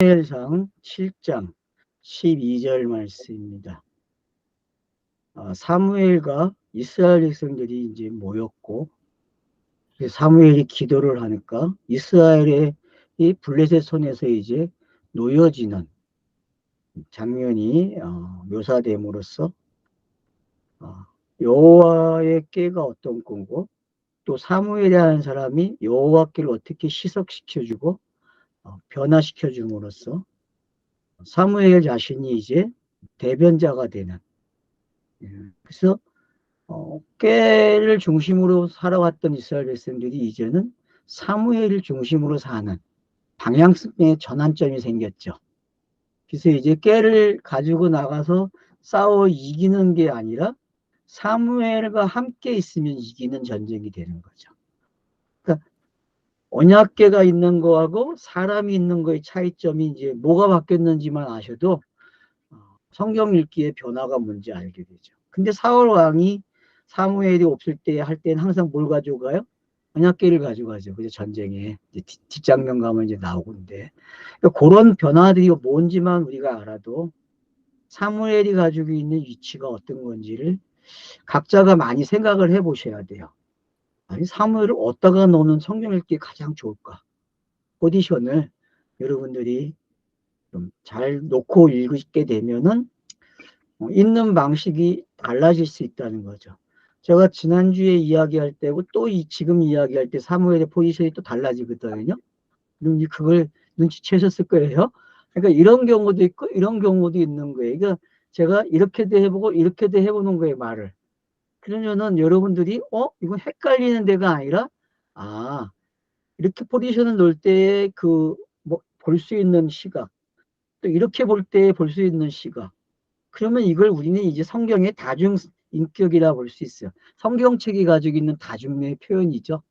사무엘상 7장 12절 말씀입니다. 사무엘과 이스라엘 백성들이 이제 모였고, 사무엘이 기도를 하니까 이스라엘의 이 블레셋 손에서 이제 놓여지는 장면이 묘사됨으로써 여호와의 꾀가 어떤 건고, 또 사무엘이라는 사람이 여호와께를 어떻게 시석시켜주고 변화시켜 줌으로써 사무엘 자신이 이제 대변자가 되는, 그래서 꾀를 중심으로 살아왔던 이스라엘 백성들이 이제는 사무엘을 중심으로 사는 방향성의 전환점이 생겼죠. 그래서 이제 꾀를 가지고 나가서 싸워 이기는 게 아니라 사무엘과 함께 있으면 이기는 전쟁이 되는 거죠. 그러니까 언약궤가 있는 거하고 사람이 있는 거의 차이점이 이제 뭐가 바뀌었는지만 아셔도 성경 읽기의 변화가 뭔지 알게 되죠. 근데 사울 왕이 사무엘이 없을 때 할 때는 항상 뭘 가지고 가요? 언약궤를 가지고 가죠. 그죠? 전쟁에 뒷장면 가면 이제 나오는데, 그러니까 그런 변화들이 뭔지만 우리가 알아도 사무엘이 가지고 있는 위치가 어떤 건지를 각자가 많이 생각을 해보셔야 돼요. 아니, 사무엘을 어디다가 놓으면 성경 읽기에 가장 좋을까? 포지션을 여러분들이 좀 잘 놓고 읽게 되면은 읽는 방식이 달라질 수 있다는 거죠. 제가 지난주에 이야기할 때고 또 지금 이야기할 때 사무엘의 포지션이 또 달라지거든요. 그걸 눈치채셨을 거예요. 그러니까 이런 경우도 있고 이런 경우도 있는 거예요. 그러니까 제가 이렇게도 해보고 이렇게도 해보는 거예요, 말을. 그러면은 여러분들이 이건 헷갈리는 데가 아니라 이렇게 포지션을 놓을 때 볼 수 있는 시각, 또 이렇게 볼 때 볼 수 있는 시각, 그러면 이걸 우리는 이제 성경의 다중 인격이라 볼 수 있어요. 성경책이 가지고 있는 다중의 표현이죠.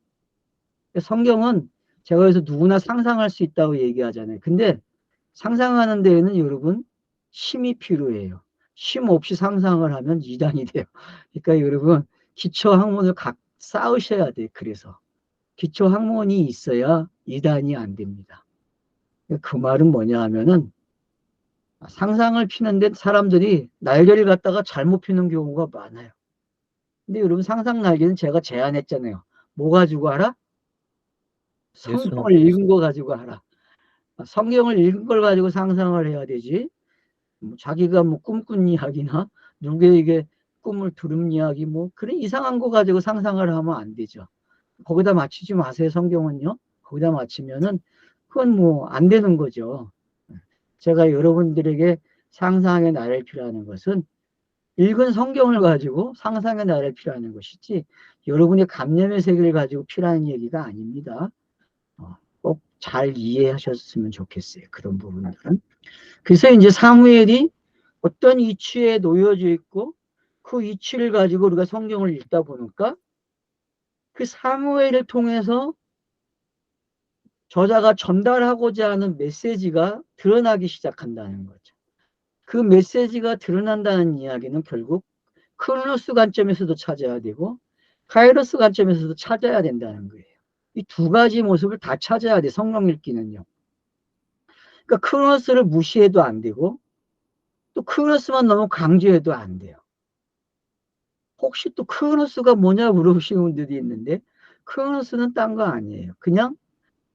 성경은 제가 여기서 누구나 상상할 수 있다고 얘기하잖아요. 근데 상상하는 데에는 여러분 힘이 필요해요. 힘 없이 상상을 하면 이단이 돼요. 그러니까 여러분 기초 학문을 쌓으셔야 돼요. 그래서 기초 학문이 있어야 이단이 안 됩니다. 그 말은 뭐냐 하면은 상상을 피는데 사람들이 날개를 갖다가 잘못 피는 경우가 많아요. 근데 여러분 상상 날개는 제가 제안했잖아요. 뭐 가지고 하라? 성경을 읽은 거 가지고 하라. 성경을 읽은 걸 가지고 상상을 해야 되지. 자기가 뭐 꿈꾼 이야기나 누구에게 꿈을 들은 이야기 그런 이상한 거 가지고 상상을 하면 안 되죠. 거기다 맞추지 마세요. 성경은요. 거기다 맞추면은 그건 안 되는 거죠. 제가 여러분들에게 상상의 나를 필요하는 것은 읽은 성경을 가지고 상상의 나를 필요하는 것이지 여러분의 감념의 세계를 가지고 필요한 얘기가 아닙니다. 꼭 잘 이해하셨으면 좋겠어요. 그런 부분들은. 그래서 이제 사무엘이 어떤 이치에 놓여져 있고 그 이치를 가지고 우리가 성경을 읽다 보니까 그 사무엘을 통해서 저자가 전달하고자 하는 메시지가 드러나기 시작한다는 거죠. 그 메시지가 드러난다는 이야기는 결국 크로노스 관점에서도 찾아야 되고 카이로스 관점에서도 찾아야 된다는 거예요. 이 두 가지 모습을 다 찾아야 돼. 성경 읽기는요. 그러니까 크로노스를 무시해도 안 되고 또 크로노스만 너무 강조해도 안 돼요. 혹시 또 크로노스가 뭐냐 물어보시는 분들이 있는데 크로노스는 딴 거 아니에요. 그냥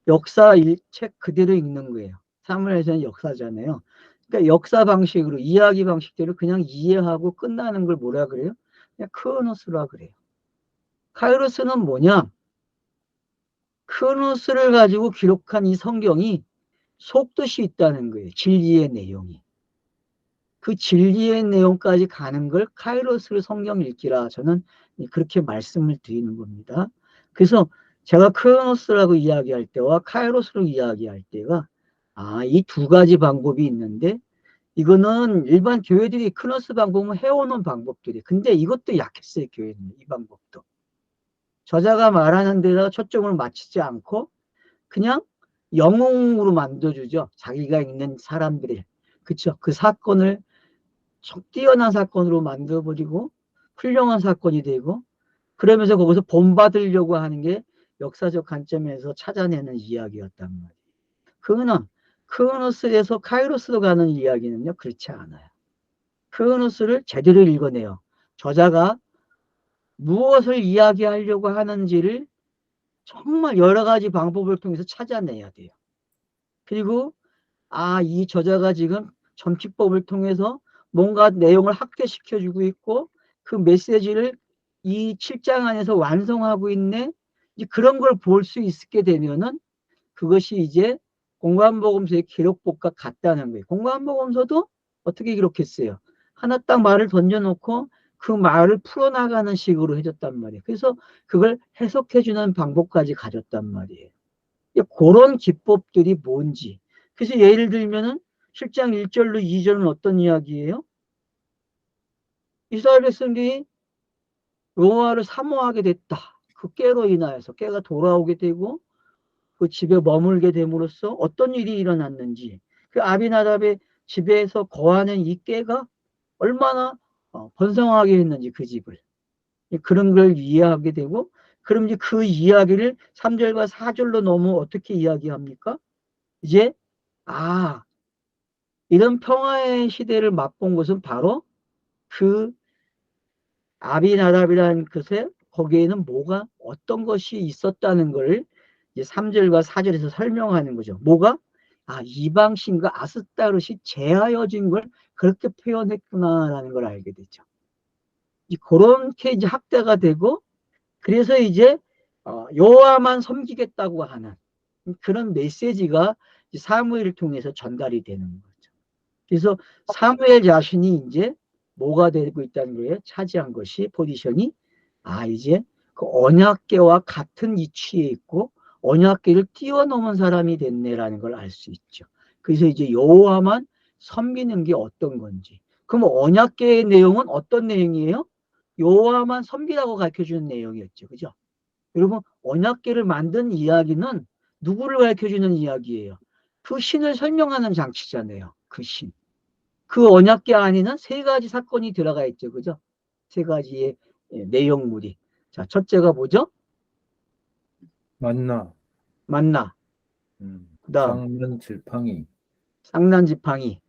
역사 책 그대로 읽는 거예요. 사무엘서는 역사잖아요. 그러니까 역사 방식으로 이야기 방식대로 그냥 이해하고 끝나는 걸 뭐라 그래요? 그냥 크로노스라 그래요. 카이로스는 뭐냐? 크로노스를 가지고 기록한 이 성경이 속뜻이 있다는 거예요. 진리의 내용이. 그 진리의 내용까지 가는 걸 카이로스를 성경 읽기라 저는 그렇게 말씀을 드리는 겁니다. 그래서 제가 크로노스라고 이야기할 때와 카이로스로 이야기할 때가 이 두 가지 방법이 있는데 이거는 일반 교회들이 크로노스 방법은 해오는 방법들이 근데 이것도 약했어요. 교회는 이 방법도. 저자가 말하는 데다 초점을 맞추지 않고 그냥 영웅으로 만들어주죠. 자기가 읽는 사람들이. 그쵸? 그 사건을 뛰어난 사건으로 만들어버리고 훌륭한 사건이 되고 그러면서 거기서 본받으려고 하는 게 역사적 관점에서 찾아내는 이야기였단 말이에요. 그거는 크로노스에서 카이로스로 가는 이야기는요, 그렇지 않아요. 크로노스를 제대로 읽어내요. 저자가 무엇을 이야기하려고 하는지를 정말 여러 가지 방법을 통해서 찾아내야 돼요. 그리고 이 저자가 지금 점치법을 통해서 뭔가 내용을 확대시켜주고 있고 그 메시지를 이 7장 안에서 완성하고 있네. 이제 그런 걸 볼 수 있게 되면은 그것이 이제 공관복음서의 기록법과 같다는 거예요. 공관복음서도 어떻게 기록했어요? 하나 딱 말을 던져놓고 그 말을 풀어나가는 식으로 해줬단 말이에요. 그래서 그걸 해석해주는 방법까지 가졌단 말이에요. 그런 기법들이 뭔지. 그래서 예를 들면은 7장 1절로 2절은 어떤 이야기예요? 이스라엘 백성들이 여호와를 사모하게 됐다. 그 깨로 인하여서 깨가 돌아오게 되고 그 집에 머물게 됨으로써 어떤 일이 일어났는지, 그 아비나답의 집에서 거하는 이 깨가 얼마나 번성하게 했는지 그 집을, 그런 걸 이해하게 되고, 그럼 이제 그 이야기를 3절과 4절로 넘어 어떻게 이야기합니까? 이제 이런 평화의 시대를 맛본 것은 바로 그 아비나답이라는 것에 거기에는 뭐가 어떤 것이 있었다는 걸 이제 3절과 4절에서 설명하는 거죠. 뭐가? 이방신과 아스타롯이 제하여진 걸 그렇게 표현했구나라는 걸 알게 되죠. 그렇게 이제 확대가 되고, 그래서 이제 여호와만 섬기겠다고 하는 그런 메시지가 사무엘을 통해서 전달이 되는 거죠. 그래서 사무엘 자신이 이제 뭐가 되고 있다는 거예요? 차지한 것이 포지션이 이제 그 언약궤와 같은 위치에 있고 언약궤를 뛰어넘은 사람이 됐네라는 걸 알 수 있죠. 그래서 이제 여호와만 섬기는 게 어떤 건지. 그럼 언약궤의 내용은 어떤 내용이에요? 여호와만 섬기라고 가르쳐주는 내용이었죠. 그죠? 여러분, 언약궤를 만든 이야기는 누구를 가르쳐주는 이야기예요? 그 신을 설명하는 장치잖아요. 그 신. 그 언약궤 안에는 세 가지 사건이 들어가 있죠. 그죠? 세 가지의 내용물이. 자, 첫째가 뭐죠? 만나, 만나. 그다음 상면 질팡이, 쌍난지팡이,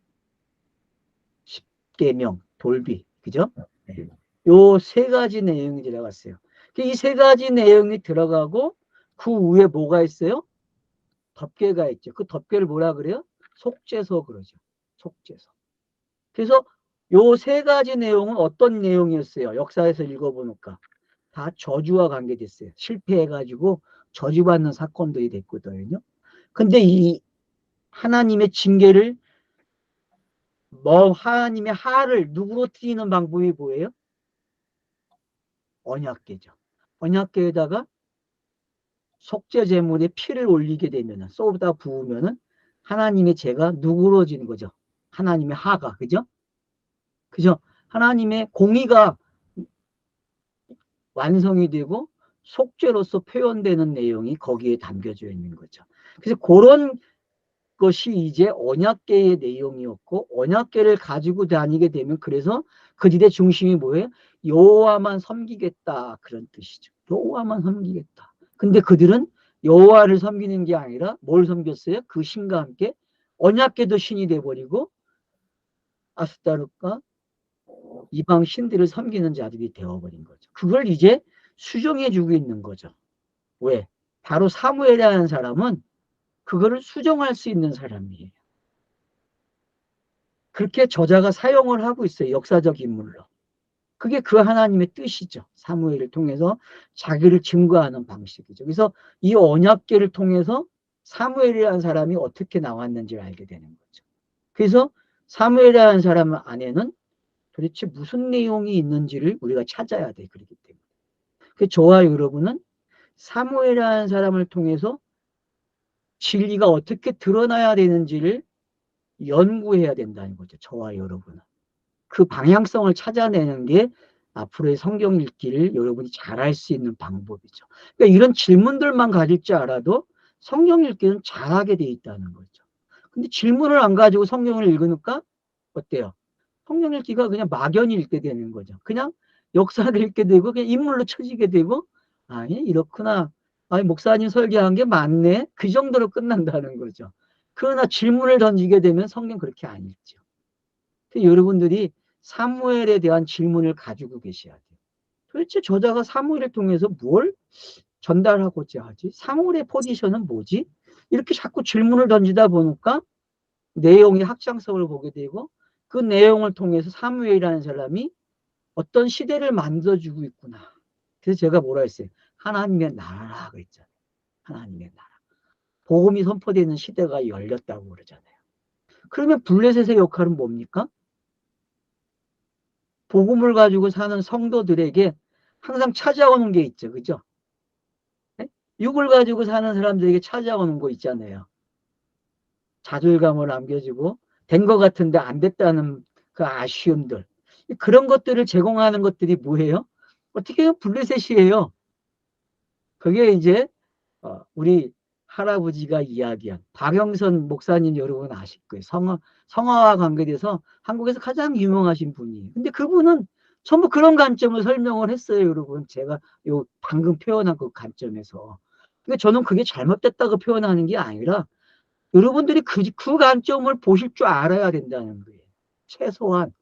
십계명, 돌비. 그죠? 네. 요 세 가지 내용이 들어갔어요. 이 세 가지 내용이 들어가고 그 위에 뭐가 있어요? 덮개가 있죠. 그 덮개를 뭐라 그래요? 속죄서 그러죠. 속죄서. 그래서 요 세 가지 내용은 어떤 내용이었어요? 역사에서 읽어보니까 다 저주와 관계됐어요. 실패해가지고 저주받는 사건들이 됐거든요. 근데 이 하나님의 징계를 하나님의 하를 누구로 트이는 방법이 뭐예요? 언약궤죠. 언약궤에다가 속죄 제물에 피를 올리게 되면은 쏟아 부으면은 하나님의 죄가 누그러지는 거죠. 하나님의 하가. 그죠? 그죠? 하나님의 공의가 완성이 되고 속죄로서 표현되는 내용이 거기에 담겨져 있는 거죠. 그래서 그런 것이 이제 언약궤의 내용이었고, 언약궤를 가지고 다니게 되면 그래서 그들의 중심이 뭐예요? 여호와만 섬기겠다, 그런 뜻이죠. 여호와만 섬기겠다. 근데 그들은 여호와를 섬기는 게 아니라 뭘 섬겼어요? 그 신과 함께 언약궤도 신이 돼버리고 아스타롯과 이방 신들을 섬기는 자들이 되어버린 거죠. 그걸 이제 수정해주고 있는 거죠. 왜? 바로 사무엘이라는 사람은 그거를 수정할 수 있는 사람이에요. 그렇게 저자가 사용을 하고 있어요. 역사적 인물로. 그게 그 하나님의 뜻이죠. 사무엘을 통해서 자기를 증거하는 방식이죠. 그래서 이 언약궤를 통해서 사무엘이라는 사람이 어떻게 나왔는지를 알게 되는 거죠. 그래서 사무엘이라는 사람 안에는 도대체 무슨 내용이 있는지를 우리가 찾아야 돼. 그렇기 때문에. 그 저와 여러분은 사무엘이라는 사람을 통해서 진리가 어떻게 드러나야 되는지를 연구해야 된다는 거죠. 저와 여러분은. 그 방향성을 찾아내는 게 앞으로의 성경 읽기를 여러분이 잘할 수 있는 방법이죠. 그러니까 이런 질문들만 가질 줄 알아도 성경 읽기는 잘하게 돼 있다는 거죠. 근데 질문을 안 가지고 성경을 읽으니까 어때요? 성경 읽기가 그냥 막연히 읽게 되는 거죠. 그냥 역사를 읽게 되고 그냥 인물로 쳐지게 되고 이렇구나. 목사님 설교한 게 맞네. 그 정도로 끝난다는 거죠. 그러나 질문을 던지게 되면 성경 그렇게 안 읽죠. 여러분들이 사무엘에 대한 질문을 가지고 계셔야 돼요. 도대체 저자가 사무엘을 통해서 뭘 전달하고자 하지? 사무엘의 포지션은 뭐지? 이렇게 자꾸 질문을 던지다 보니까 내용이 확장성을 보게 되고, 그 내용을 통해서 사무엘이라는 사람이 어떤 시대를 만들어주고 있구나. 그래서 제가 뭐라 했어요? 하나님의 나라라 그랬잖아요. 하나님의 나라. 복음이 선포되는 시대가 열렸다고 그러잖아요. 그러면 블레셋의 역할은 뭡니까? 복음을 가지고 사는 성도들에게 항상 찾아오는 게 있죠. 그죠? 네? 육을 가지고 사는 사람들에게 찾아오는 거 있잖아요. 자존감을 남겨주고 된 것 같은데 안 됐다는 그 아쉬움들. 그런 것들을 제공하는 것들이 뭐예요? 어떻게 보면 블레셋이에요. 그게 이제 우리 할아버지가 이야기한 박영선 목사님 여러분 아실 거예요. 성화와 관계돼서 한국에서 가장 유명하신 분이에요. 근데 그분은 전부 그런 관점을 설명을 했어요, 여러분. 제가 요 방금 표현한 그 관점에서. 근데 저는 그게 잘못됐다고 표현하는 게 아니라 여러분들이 그 관점을 보실 줄 알아야 된다는 거예요. 최소한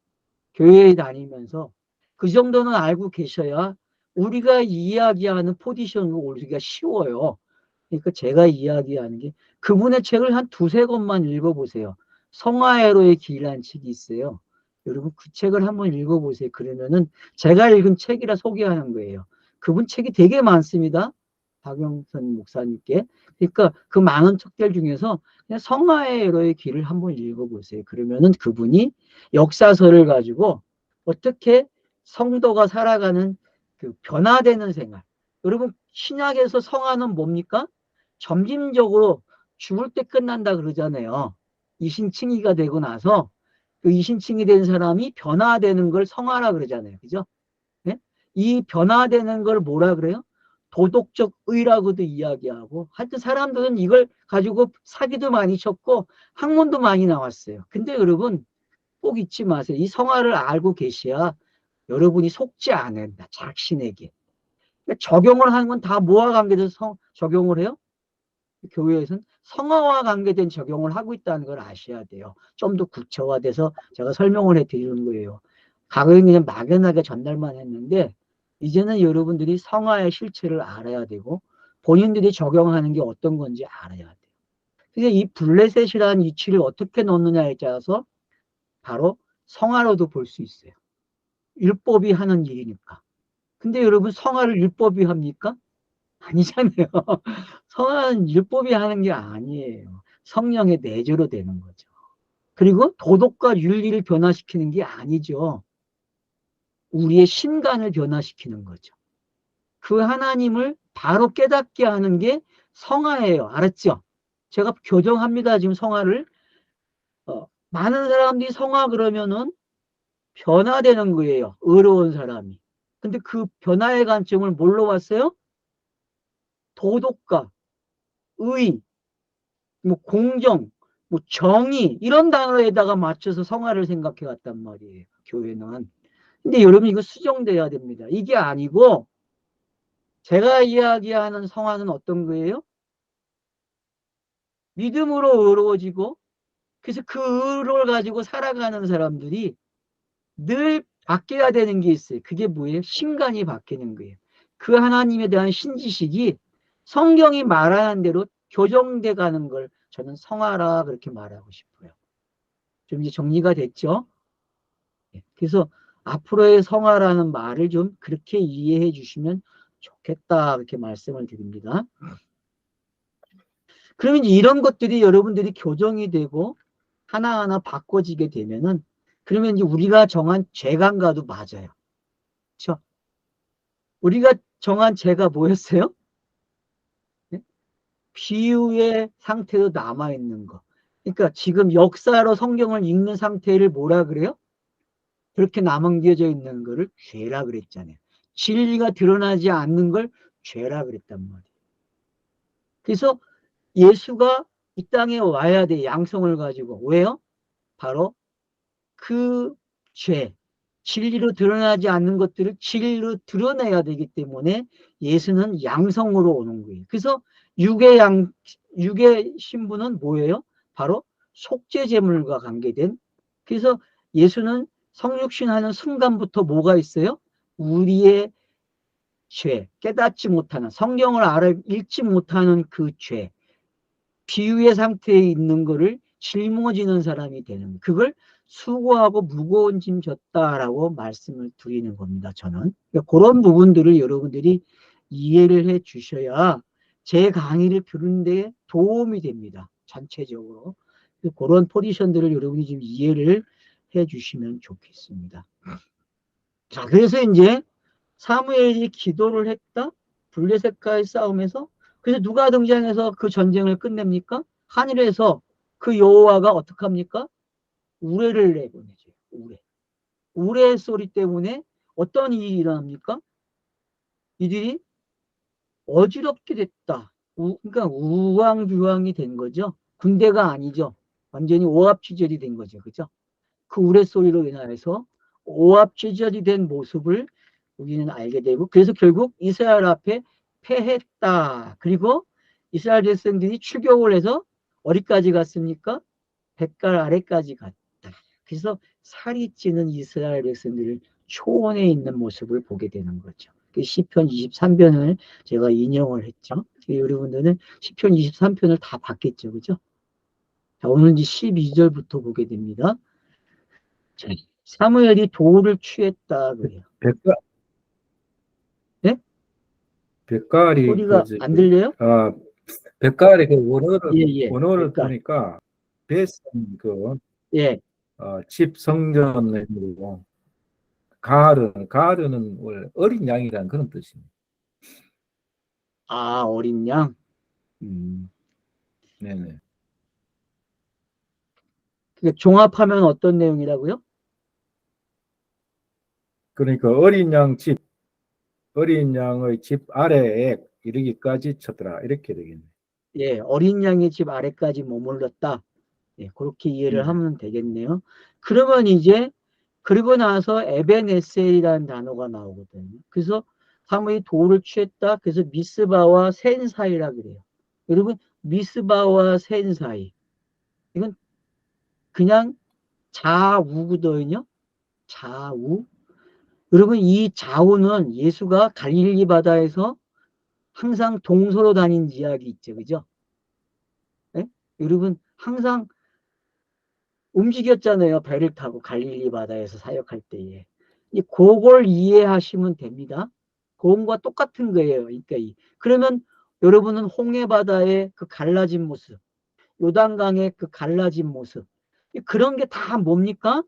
교회에 다니면서 그 정도는 알고 계셔야 우리가 이야기하는 포지션으로 오기가 쉬워요. 그러니까 제가 이야기하는 게 그분의 책을 한 두세 권만 읽어보세요. 성화애로의 길이라는 책이 있어요. 여러분 그 책을 한번 읽어보세요. 그러면은 제가 읽은 책이라 소개하는 거예요. 그분 책이 되게 많습니다. 박영선 목사님께. 그러니까 그 많은 책들 중에서 그냥 성화애로의 길을 한번 읽어보세요. 그러면은 그분이 역사서를 가지고 어떻게 성도가 살아가는 그 변화되는 생활. 여러분 신약에서 성화는 뭡니까? 점진적으로 죽을 때 끝난다 그러잖아요. 이신칭의가 되고 나서 그 이신칭이 된 사람이 변화되는 걸 성화라 그러잖아요. 그죠? 네? 이 변화되는 걸 뭐라 그래요? 도덕적 의라고도 이야기하고, 하여튼 사람들은 이걸 가지고 사기도 많이 쳤고 학문도 많이 나왔어요. 근데 여러분 꼭 잊지 마세요. 이 성화를 알고 계셔야 여러분이 속지 않는다. 자신에게. 그러니까 적용을 하는 건 다 뭐와 관계돼서 적용을 해요? 교회에서는 성화와 관계된 적용을 하고 있다는 걸 아셔야 돼요. 좀 더 구체화돼서 제가 설명을 해드리는 거예요. 과거에는 그냥 막연하게 전달만 했는데 이제는 여러분들이 성화의 실체를 알아야 되고 본인들이 적용하는 게 어떤 건지 알아야 돼요. 그래서 이 블레셋이라는 이치를 어떻게 넣느냐에 따라서 바로 성화로도 볼 수 있어요. 율법이 하는 일이니까. 근데 여러분 성화를 율법이 합니까? 아니잖아요. 성화는 율법이 하는 게 아니에요. 성령의 내재로 되는 거죠. 그리고 도덕과 윤리를 변화시키는 게 아니죠. 우리의 신간을 변화시키는 거죠. 그 하나님을 바로 깨닫게 하는 게 성화예요. 알았죠? 제가 교정합니다. 지금 성화를. 많은 사람들이 성화 그러면은 변화되는 거예요. 의로운 사람이. 근데 그 변화의 관점을 뭘로 봤어요? 도덕과 의, 뭐 공정, 뭐 정의 이런 단어에다가 맞춰서 성화를 생각해 왔단 말이에요. 교회는. 근데 여러분 이거 수정돼야 됩니다. 이게 아니고 제가 이야기하는 성화는 어떤 거예요? 믿음으로 의로워지고 그래서 그 의를 가지고 살아가는 사람들이 늘 바뀌어야 되는 게 있어요. 그게 뭐예요? 신간이 바뀌는 거예요. 그 하나님에 대한 신지식이 성경이 말하는 대로 교정돼 가는 걸 저는 성화라 그렇게 말하고 싶어요. 좀 이제 정리가 됐죠? 그래서 앞으로의 성화라는 말을 좀 그렇게 이해해 주시면 좋겠다 그렇게 말씀을 드립니다. 그러면 이런 것들이 여러분들이 교정이 되고 하나하나 바꿔지게 되면은 그러면 이제 우리가 정한 죄관과도 맞아요. 그렇죠? 우리가 정한 죄가 뭐였어요? 네? 비유의 상태로 남아있는 거. 그러니까 지금 역사로 성경을 읽는 상태를 뭐라 그래요? 그렇게 남겨져 있는 거를 죄라 그랬잖아요. 진리가 드러나지 않는 걸 죄라 그랬단 말이에요. 그래서 예수가 이 땅에 와야 돼. 양성을 가지고. 왜요? 바로 그 죄, 진리로 드러나지 않는 것들을 진리로 드러내야 되기 때문에 예수는 양성으로 오는 거예요. 그래서 육의 신부는 뭐예요? 바로 속죄제물과 관계된. 그래서 예수는 성육신하는 순간부터 뭐가 있어요? 우리의 죄, 깨닫지 못하는, 성경을 읽지 못하는 그 죄, 비유의 상태에 있는 거를 짊어지는 사람이 되는, 그걸 수고하고 무거운 짐 졌다라고 말씀을 드리는 겁니다. 저는 그러니까 그런 부분들을 여러분들이 이해를 해 주셔야 제 강의를 들은 데 도움이 됩니다. 전체적으로 그런 포지션들을 여러분이 좀 이해를 해 주시면 좋겠습니다. 자, 그래서 이제 사무엘이 기도를 했다. 블레셋과의 싸움에서. 그래서 누가 등장해서 그 전쟁을 끝냅니까? 하늘에서 그 여호와가 어떻게 합니까? 우레를 내보내죠. 우레. 우레 소리 때문에 어떤 일이 일어납니까? 이들이 어지럽게 됐다. 그러니까 우왕좌왕이 된 거죠. 군대가 아니죠. 완전히 오합지졸이 된 거죠. 그죠? 그 우레소리로 인하여서 오합지졸이 된 모습을 우리는 알게 되고, 그래서 결국 이스라엘 앞에 패했다. 그리고 이스라엘 백성들이 추격을 해서 어디까지 갔습니까? 백갈 아래까지 갔다. 그래서 살이 찌는 이스라엘 백성들을 초원에 있는 모습을 보게 되는 거죠. 시편 23편을 제가 인용을 했죠. 여러분들은 시편 23편을 다 봤겠죠. 그죠? 자, 오늘 이제 12절부터 보게 됩니다. 자, 사무엘이 돌을 취했다 그래요. 네? 뱃갈이 소리가 안 들려요? 뱃갈이 그 원어를 뱃갈. 보니까 뱃은 그 예. 집 성전이고 가르는 원래 어린 양이라는 그런 뜻입니다. 아, 어린 양. 네네. 그러니까 종합하면 어떤 내용이라고요? 그러니까 어린 양의 집 아래에 이르기까지 쳤더라 이렇게 되겠네. 예, 어린 양의 집 아래까지 머물렀다. 예, 그렇게 이해를 네. 하면 되겠네요. 그러면 이제 그리고 나서 에벤에셀이라는 단어가 나오거든요. 그래서 사무엘이 돌을 취했다. 그래서 미스바와 센 사이라 그래요. 여러분, 미스바와 센 사이. 이건 그냥 좌우거든요. 좌우. 여러분, 이 좌우는 예수가 갈릴리 바다에서 항상 동서로 다닌 이야기 있죠. 그죠? 네? 여러분, 항상 움직였잖아요. 배를 타고 갈릴리 바다에서 사역할 때에. 그걸 이해하시면 됩니다. 그것과 똑같은 거예요. 그러니까 그러면 여러분은 홍해 바다의 그 갈라진 모습, 요단강의 그 갈라진 모습, 그런 게 다 뭡니까?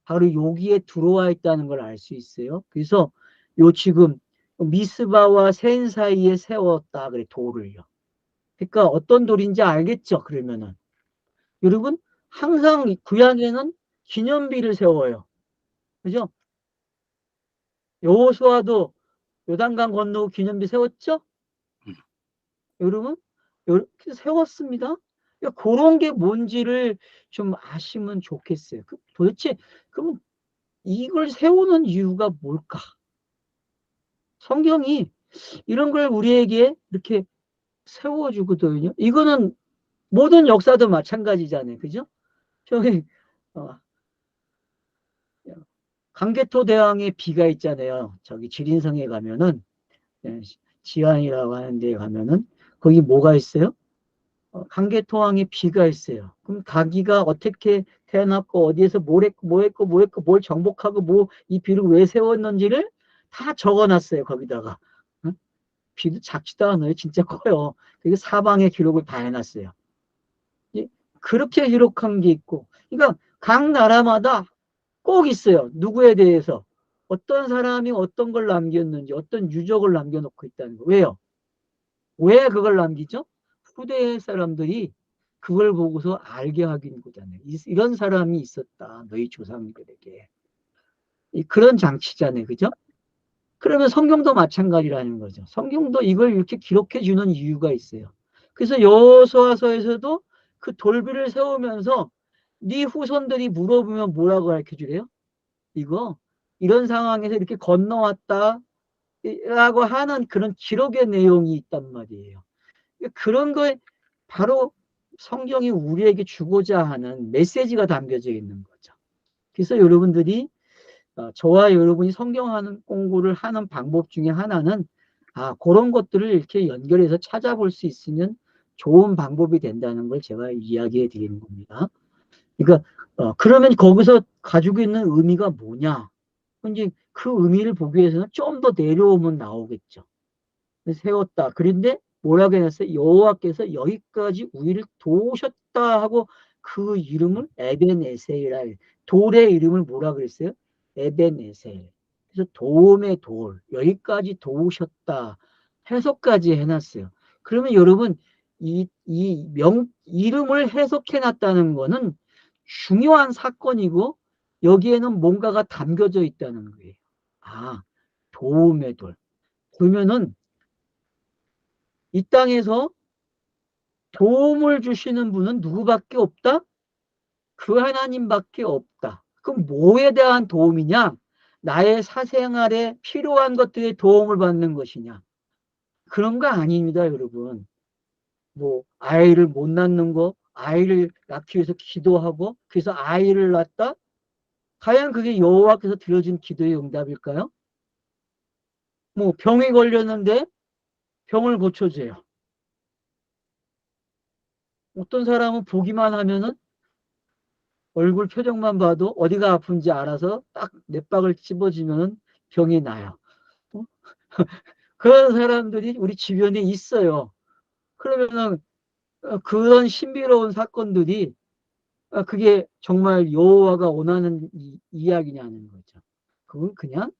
바로 여기에 들어와 있다는 걸 알 수 있어요. 그래서 요 지금 미스바와 센 사이에 세웠다 그래, 돌을요. 그러니까 어떤 돌인지 알겠죠? 그러면은 여러분, 항상 구약에는 기념비를 세워요. 그죠? 여호수아도 요단강 건너고 기념비 세웠죠? 여러분, 이렇게 세웠습니다. 그러니까 그런 게 뭔지를 좀 아시면 좋겠어요. 도대체 그럼 이걸 세우는 이유가 뭘까? 성경이 이런 걸 우리에게 이렇게 세워주거든요. 이거는 모든 역사도 마찬가지잖아요. 그죠? 저기 강개토 대왕의 비가 있잖아요. 저기 지린성에 가면은 지안이라고 하는 데 가면은 거기 뭐가 있어요? 강개토왕의 비가 있어요. 그럼 가기가 어떻게 태어났고 어디에서 뭘 했고 뭘 정복하고 뭐 이 비를 왜 세웠는지를 다 적어놨어요. 거기다가. 응? 비도 작지도 않아요. 진짜 커요. 그게 사방에 기록을 다 해놨어요. 그렇게 기록한 게 있고, 그러니까 각 나라마다 꼭 있어요. 누구에 대해서 어떤 사람이 어떤 걸 남겼는지, 어떤 유적을 남겨놓고 있다는 거. 왜요? 왜 그걸 남기죠? 후대 사람들이 그걸 보고서 알게 하긴 거잖아요. 이런 사람이 있었다. 너희 조상들에게. 그런 장치잖아요. 그죠? 그러면 성경도 마찬가지라는 거죠. 성경도 이걸 이렇게 기록해 주는 이유가 있어요. 그래서 여호수아서에서도 그 돌비를 세우면서 네 후손들이 물어보면 뭐라고 가르쳐 주래요? 이거 이런 상황에서 이렇게 건너왔다 라고 하는 그런 기록의 내용이 있단 말이에요. 그런 거에 바로 성경이 우리에게 주고자 하는 메시지가 담겨져 있는 거죠. 그래서 여러분들이 저와 여러분이 성경 공부를 하는 방법 중에 하나는 그런 것들을 이렇게 연결해서 찾아볼 수 있으면 좋은 방법이 된다는 걸 제가 이야기해 드리는 겁니다. 그러니까 그러면 거기서 가지고 있는 의미가 뭐냐? 이제 그 의미를 보기 위해서는 좀 더 내려오면 나오겠죠. 세웠다. 그런데 뭐라고 해놨어요? 여호와께서 여기까지 우리를 도우셨다 하고 그 이름을 에벤에셀이라 해요. 돌의 이름을 뭐라 그랬어요? 에벤에셀. 그래서 도움의 돌. 여기까지 도우셨다. 해석까지 해놨어요. 그러면 여러분 이름을 해석해놨다는 거는 중요한 사건이고 여기에는 뭔가가 담겨져 있다는 거예요. 도움의 돌. 그러면은 이 땅에서 도움을 주시는 분은 누구밖에 없다? 그 하나님밖에 없다. 그럼 뭐에 대한 도움이냐? 나의 사생활에 필요한 것들에 도움을 받는 것이냐? 그런 거 아닙니다, 여러분. 뭐 아이를 못 낳는 거, 아이를 낳기 위해서 기도하고 그래서 아이를 낳았다? 과연 그게 여호와께서 들어준 기도의 응답일까요? 뭐 병이 걸렸는데 병을 고쳐줘요. 어떤 사람은 보기만 하면은 얼굴 표정만 봐도 어디가 아픈지 알아서 딱 넷박을 찝어주면 병이 나요. 그런 사람들이 우리 주변에 있어요. 그러면은 그런 신비로운 사건들이 그게 정말 여호와가 원하는 이야기냐는 거죠. 그건 그냥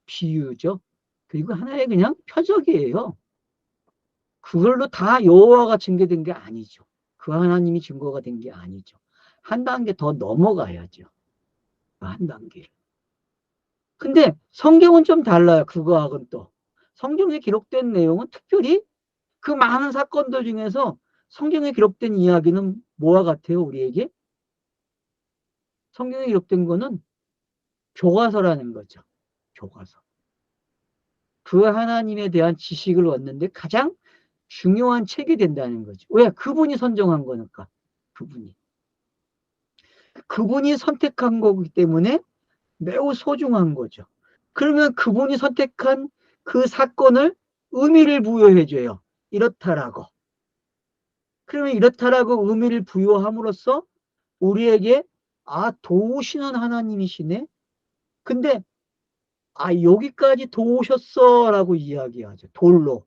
비유죠. 그리고 하나의 그냥 표적이에요. 그걸로 다 여호와가 증거된 게 아니죠. 그 하나님이 증거가 된 게 아니죠. 한 단계 더 넘어가야죠. 한 단계. 근데 성경은 좀 달라요. 그거하고는 또. 성경에 기록된 내용은 특별히 그 많은 사건들 중에서 성경에 기록된 이야기는 뭐와 같아요, 우리에게? 성경에 기록된 거는 교과서라는 거죠. 교과서. 그 하나님에 대한 지식을 얻는데 가장 중요한 책이 된다는 거죠. 왜? 그분이 선정한 거니까. 그분이 선택한 거기 때문에 매우 소중한 거죠. 그러면 그분이 선택한 그 사건을 의미를 부여해줘요. 이렇다라고. 그러면 이렇다라고 의미를 부여함으로써 우리에게 도우시는 하나님이시네. 근데 여기까지 도우셨어 라고 이야기하죠. 돌로.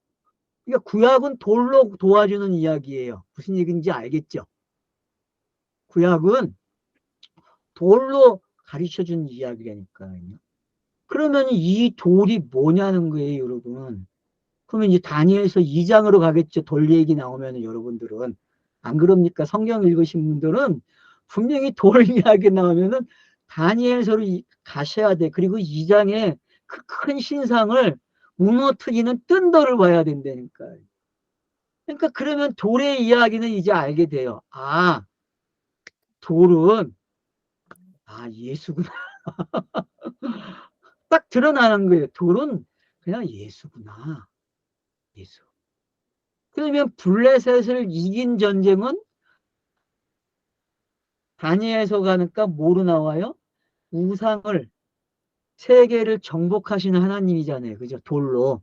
그러니까 구약은 돌로 도와주는 이야기예요. 무슨 얘기인지 알겠죠? 구약은 돌로 가르쳐주는 이야기라니까요. 그러면 이 돌이 뭐냐는 거예요, 여러분. 그러면 이제 다니엘서 2장으로 가겠죠. 돌 얘기 나오면 여러분들은. 안 그럽니까? 성경 읽으신 분들은 분명히 돌 이야기 나오면은 다니엘서로 가셔야 돼. 그리고 2장에 그 큰 신상을 무너뜨리는 뜬 돌을 봐야 된다니까요. 그러니까 그러면 돌의 이야기는 이제 알게 돼요. 돌은 예수구나. 딱 드러나는 거예요. 돌은 그냥 예수구나. 예수. 그러면 블레셋을 이긴 전쟁은 다니엘서 가니까 뭐로 나와요? 우상을 세계를 정복하시는 하나님이잖아요. 그죠? 돌로.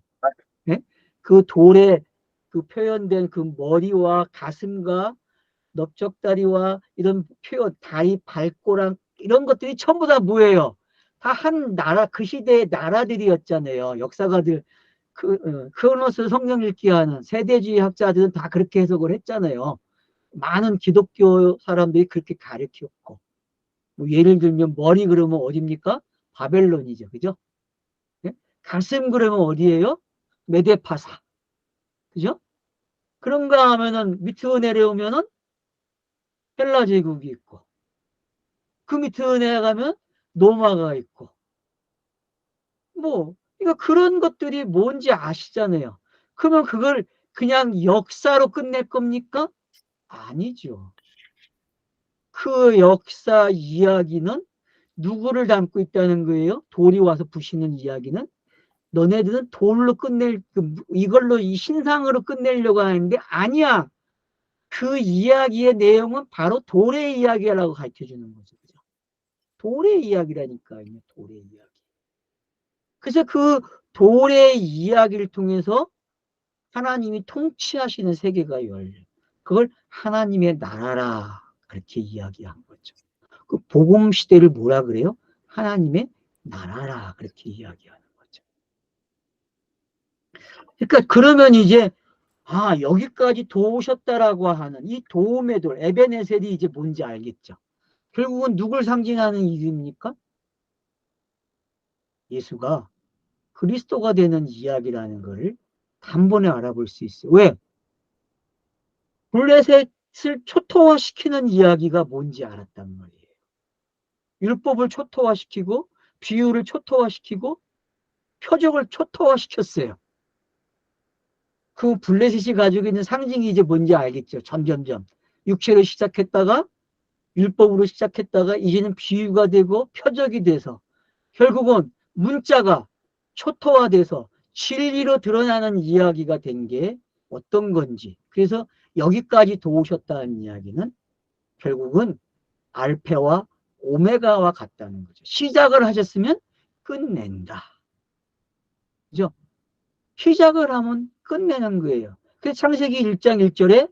예? 그 돌에 그 표현된 그 머리와 가슴과 넓적다리와 이런 표현, 다리, 발꼬랑 이런 것들이 전부 다 뭐예요? 다 한 나라, 그 시대의 나라들이었잖아요. 역사가들, 그것을 성경 읽기 하는 세대주의 학자들은 다 그렇게 해석을 했잖아요. 많은 기독교 사람들이 그렇게 가르쳤고. 뭐 예를 들면 머리 그러면 어디입니까? 바벨론이죠. 그죠? 예? 가슴 그러면 어디예요? 메데파사. 그죠? 그런가 하면은 밑으로 내려오면은 헬라 제국이 있고 그 밑으로 내려가면 로마가 있고 그러니까 그런 것들이 뭔지 아시잖아요. 그러면 그걸 그냥 역사로 끝낼 겁니까? 아니죠. 그 역사 이야기는 누구를 담고 있다는 거예요? 돌이 와서 부시는 이야기는 너네들은 돌로 이걸로 이 신상으로 끝내려고 하는데 아니야. 그 이야기의 내용은 바로 돌의 이야기라고 가르쳐 주는 거죠. 그죠? 돌의 이야기라니까요. 돌의 이야기. 그래서 그 돌의 이야기를 통해서 하나님이 통치하시는 세계가 열려. 그걸 하나님의 나라라 그렇게 이야기한 거죠. 그 복음 시대를 뭐라 그래요? 하나님의 나라라 그렇게 이야기하는 거죠. 그러니까 그러면 이제 여기까지 도우셨다라고 하는 이 도움의 돌 에베네셀이 이제 뭔지 알겠죠. 결국은 누굴 상징하는 이름입니까? 예수가 그리스도가 되는 이야기라는 것을 단번에 알아볼 수 있어요. 왜? 블레셋을 초토화시키는 이야기가 뭔지 알았단 말이에요. 율법을 초토화시키고 비유를 초토화시키고 표적을 초토화시켰어요. 그 블레셋이 가지고 있는 상징이 이제 뭔지 알겠죠. 점점점 육체로 시작했다가 율법으로 시작했다가 이제는 비유가 되고 표적이 돼서 결국은 문자가 초토화돼서 진리로 드러나는 이야기가 된 게 어떤 건지. 그래서 여기까지 도우셨다는 이야기는 결국은 알페와 오메가와 같다는 거죠. 시작을 하셨으면 끝낸다. 그죠? 시작을 하면 끝내는 거예요. 그래서 창세기 1장 1절에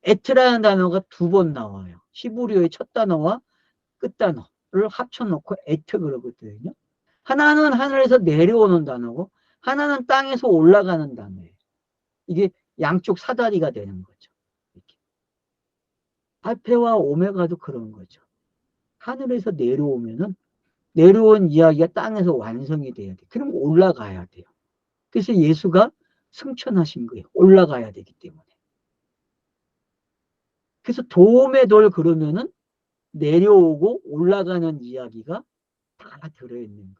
에트라는 단어가 2번 나와요. 히브리어의 첫 단어와 끝 단어를 합쳐놓고 에트 그러거든요. 하나는 하늘에서 내려오는 단어고 하나는 땅에서 올라가는 단어예요. 이게 양쪽 사다리가 되는 거죠. 이렇게. 알페와 오메가도 그런 거죠. 하늘에서 내려온 이야기가 땅에서 완성이 돼야 돼. 그럼 올라가야 돼요. 그래서 예수가 승천하신 거예요. 올라가야 되기 때문에. 그래서 도움의 돌 그러면은 내려오고 올라가는 이야기가 다 들어있는 거예요.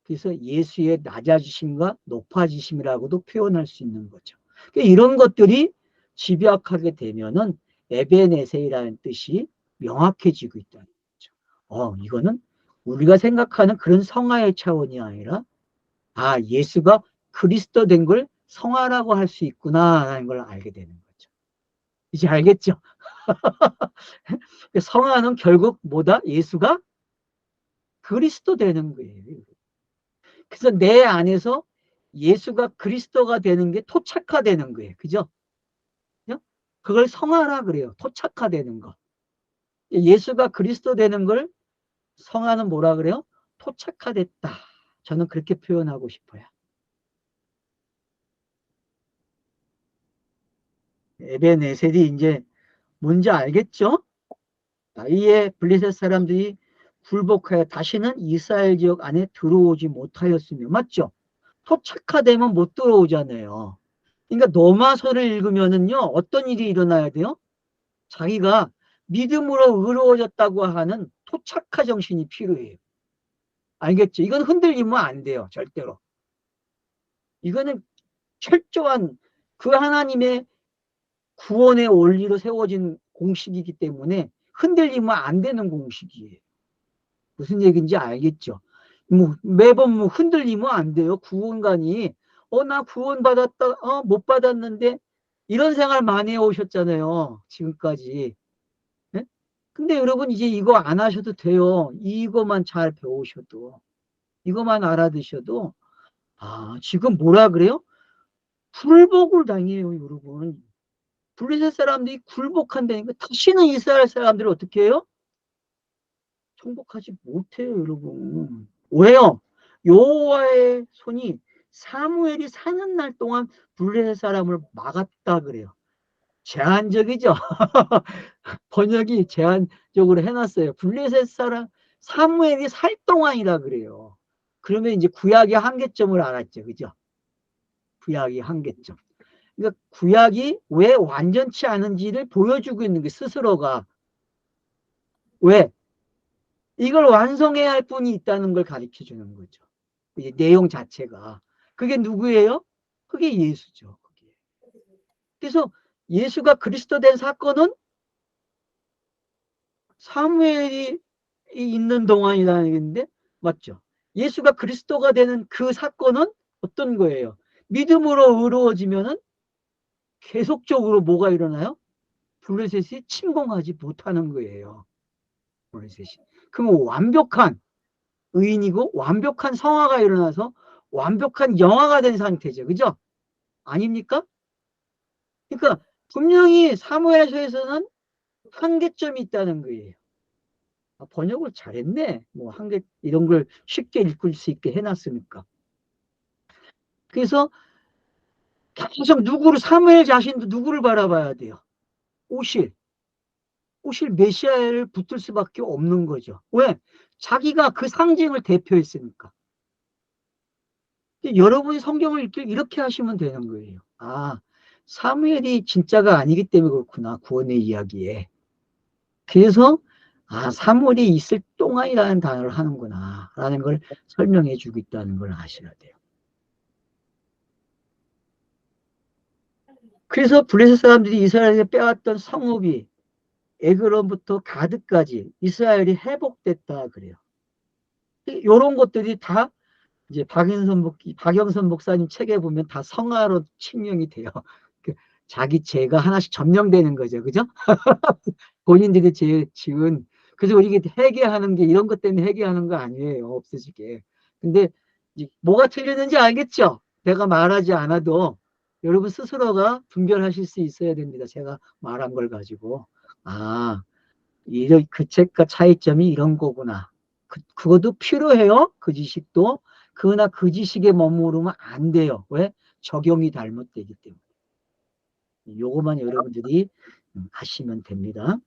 그래서 예수의 낮아지심과 높아지심이라고도 표현할 수 있는 거죠. 그러니까 이런 것들이 집약하게 되면은 에베네세이라는 뜻이 명확해지고 있다는 거죠. 이거는 우리가 생각하는 그런 성화의 차원이 아니라 예수가 그리스도 된 걸 성화라고 할 수 있구나라는 걸 알게 되는 거죠. 이제 알겠죠? 성화는 결국 뭐다? 예수가 그리스도 되는 거예요. 그래서 내 안에서 예수가 그리스도가 되는 게 토착화되는 거예요. 그죠? 그걸 성화라 그래요. 토착화되는 거. 예수가 그리스도 되는 걸 성화는 뭐라 그래요? 토착화됐다. 저는 그렇게 표현하고 싶어요. 에베네셀이 이제 뭔지 알겠죠? 이에 블레셋 사람들이 굴복하여 다시는 이스라엘 지역 안에 들어오지 못하였으며 맞죠? 토착화되면 못 들어오잖아요. 그러니까 노마서를 읽으면은요 어떤 일이 일어나야 돼요? 자기가 믿음으로 의로워졌다고 하는 토착화 정신이 필요해요. 알겠죠? 이건 흔들리면 안 돼요. 절대로. 이거는 철저한 그 하나님의 구원의 원리로 세워진 공식이기 때문에 흔들리면 안 되는 공식이에요. 무슨 얘기인지 알겠죠? 매번 흔들리면 안 돼요. 구원관이 나 구원 받았다, 못 받았는데 이런 생활 많이 해오셨잖아요. 지금까지. 네? 근데 여러분 이제 이거 안 하셔도 돼요. 이거만 잘 배우셔도 이거만 알아두셔도 지금 뭐라 그래요? 굴복을 당해요, 여러분. 블레셋 사람들이 굴복한다니까 다시는 이스라엘 사람들을 어떻게 해요? 정복하지 못해요, 여러분. 왜요? 여호와의 손이 사무엘이 사는 날 동안 블레셋 사람을 막았다 그래요. 제한적이죠. 번역이 제한적으로 해놨어요. 블레셋 사람 사무엘이 살 동안이라 그래요. 그러면 이제 구약의 한계점을 알았죠, 그죠? 구약의 한계점. 그러니까 구약이 왜 완전치 않은지를 보여주고 있는 게 스스로가 왜 이걸 완성해야 할 분이 있다는 걸 가르쳐 주는 거죠. 이 내용 자체가. 그게 누구예요? 그게 예수죠. 그게. 그래서 예수가 그리스도 된 사건은 사무엘이 있는 동안이라는 얘기인데 맞죠? 예수가 그리스도가 되는 그 사건은 어떤 거예요? 믿음으로 의로워지면은 계속적으로 뭐가 일어나요? 블레셋이 침공하지 못하는 거예요. 블레셋이. 그럼 완벽한 의인이고 완벽한 성화가 일어나서 완벽한 영화가 된 상태죠. 그죠? 아닙니까? 그러니까 분명히 사무엘서에서는 한계점이 있다는 거예요. 아, 번역을 잘했네. 뭐 한계 이런 걸 쉽게 읽을 수 있게 해놨으니까. 그래서 계속 누구를 사무엘 자신도 누구를 바라봐야 돼요. 오실 메시아를 붙을 수밖에 없는 거죠. 왜? 자기가 그 상징을 대표했으니까. 여러분이 성경을 읽길 이렇게 하시면 되는 거예요. 아, 사무엘이 진짜가 아니기 때문에 그렇구나. 구원의 이야기에. 그래서 아, 사무엘이 있을 동안이라는 단어를 하는구나 라는 걸 설명해 주고 있다는 걸 아셔야 돼요. 그래서 블레셋 사람들이 이스라엘에 빼왔던 성읍이 에그론부터 가드까지 이스라엘이 회복됐다 그래요. 이런 것들이 다 이제 박영선 목사님 책에 보면 다 성화로 침명이 돼요. 그 자기 죄가 하나씩 점령되는 거죠. 그죠? 본인들이 지은. 그래서 우리 이게 회개하는 게 이런 것 때문에 회개하는 거 아니에요. 없어지게. 근데 뭐가 틀리는지 알겠죠? 내가 말하지 않아도 여러분 스스로가 분별하실 수 있어야 됩니다. 제가 말한 걸 가지고. 아, 그 책과 차이점이 이런 거구나. 그것도 필요해요. 그 지식도. 그러나 그 지식에 머무르면 안 돼요. 왜? 적용이 잘못되기 때문에. 요거만 여러분들이 하시면 됩니다.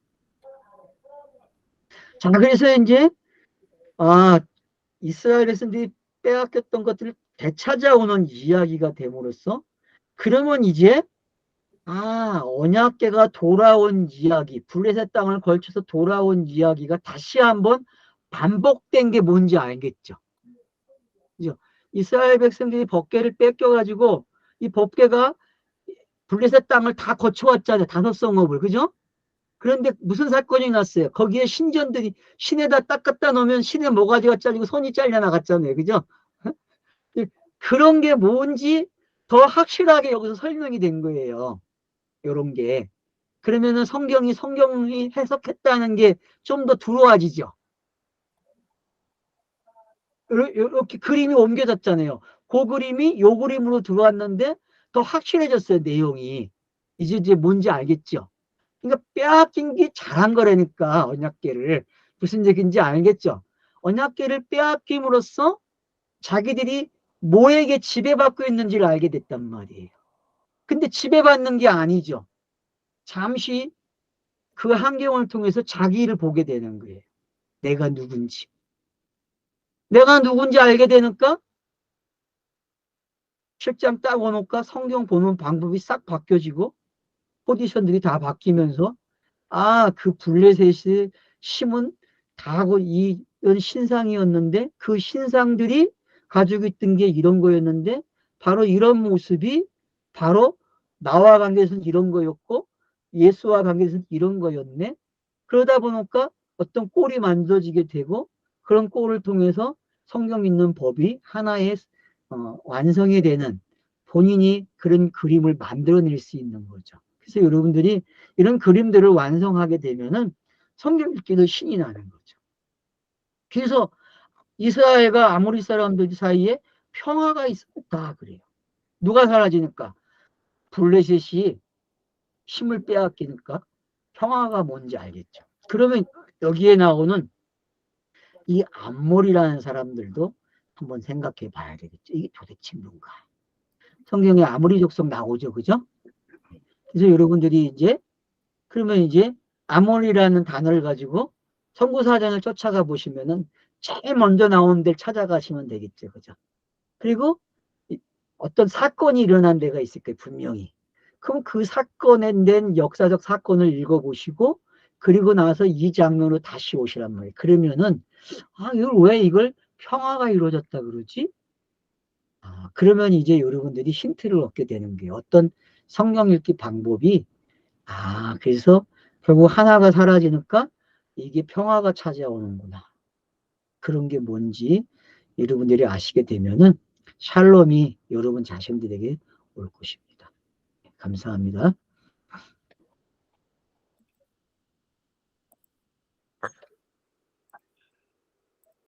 자, 그래서 이제, 이스라엘에서 이제 빼앗겼던 것들을 되찾아오는 이야기가 됨으로써, 그러면 이제, 언약궤가 돌아온 이야기, 블레셋 땅을 걸쳐서 돌아온 이야기가 다시 한번 반복된 게 뭔지 알겠죠? 그죠? 이스라엘 백성들이 법궤를 뺏겨가지고, 이 법궤가 블레셋 땅을 다 거쳐왔잖아요. 5성읍을. 그죠? 그런데 무슨 사건이 났어요? 거기에 신전들이 신에다 딱 갖다 놓으면 신의 모가지가 잘리고 손이 잘려나갔잖아요. 그죠? 그런 게 뭔지 더 확실하게 여기서 설명이 된 거예요. 이런 게. 그러면은 성경이 해석했다는 게 좀 더 두루와지죠. 이렇게 그림이 옮겨졌잖아요. 그 그림이 요 그림으로 들어왔는데 더 확실해졌어요. 내용이. 이제 뭔지 알겠죠? 그러니까 빼앗긴 게 잘한 거라니까. 언약궤를 무슨 얘기인지 알겠죠? 언약궤를 빼앗김으로써 자기들이 뭐에게 지배받고 있는지를 알게 됐단 말이에요. 근데 지배받는 게 아니죠. 잠시 그 환경을 통해서 자기를 보게 되는 거예요. 내가 누군지 알게 되니까 책장 딱 오니까 성경 보는 방법이 싹 바뀌어지고 포지션들이 다 바뀌면서 그 블레셋의 힘은 다 이런 신상이었는데 그 신상들이 가지고 있던 게 이런 거였는데 바로 이런 모습이 바로 나와 관계에서는 이런 거였고 예수와 관계에서는 이런 거였네. 그러다 보니까 어떤 꼴이 만들어지게 되고 그런 꼴을 통해서 성경 있는 법이 하나의 완성이 되는 본인이 그런 그림을 만들어낼 수 있는 거죠. 그래서 여러분들이 이런 그림들을 완성하게 되면은 성경 읽기도 신이 나는 거죠. 그래서 이스라엘과 아모리 사람들 사이에 평화가 있었다 그래요. 누가 사라지니까? 블레셋이 힘을 빼앗기니까 평화가 뭔지 알겠죠. 그러면 여기에 나오는 이 암몰이라는 사람들도 한번 생각해 봐야 되겠죠. 이게 도대체 뭔가. 성경에 아모리 족속 나오죠. 그죠? 그래서 여러분들이 그러면 아몰이라는 단어를 가지고 선구사전을 쫓아가 보시면은 제일 먼저 나오는 데를 찾아가시면 되겠죠. 그죠? 그리고 어떤 사건이 일어난 데가 있을 거예요. 분명히. 그럼 그 사건에 낸 역사적 사건을 읽어보시고 그리고 나서 이 장면으로 다시 오시란 말이에요. 그러면은 이걸 평화가 이루어졌다 그러지? 그러면 여러분들이 힌트를 얻게 되는 게 어떤 성경 읽기 방법이 그래서 결국 하나가 사라지니까 이게 평화가 찾아오는구나. 그런 게 뭔지 여러분들이 아시게 되면은 샬롬이 여러분 자신들에게 올 것입니다. 감사합니다.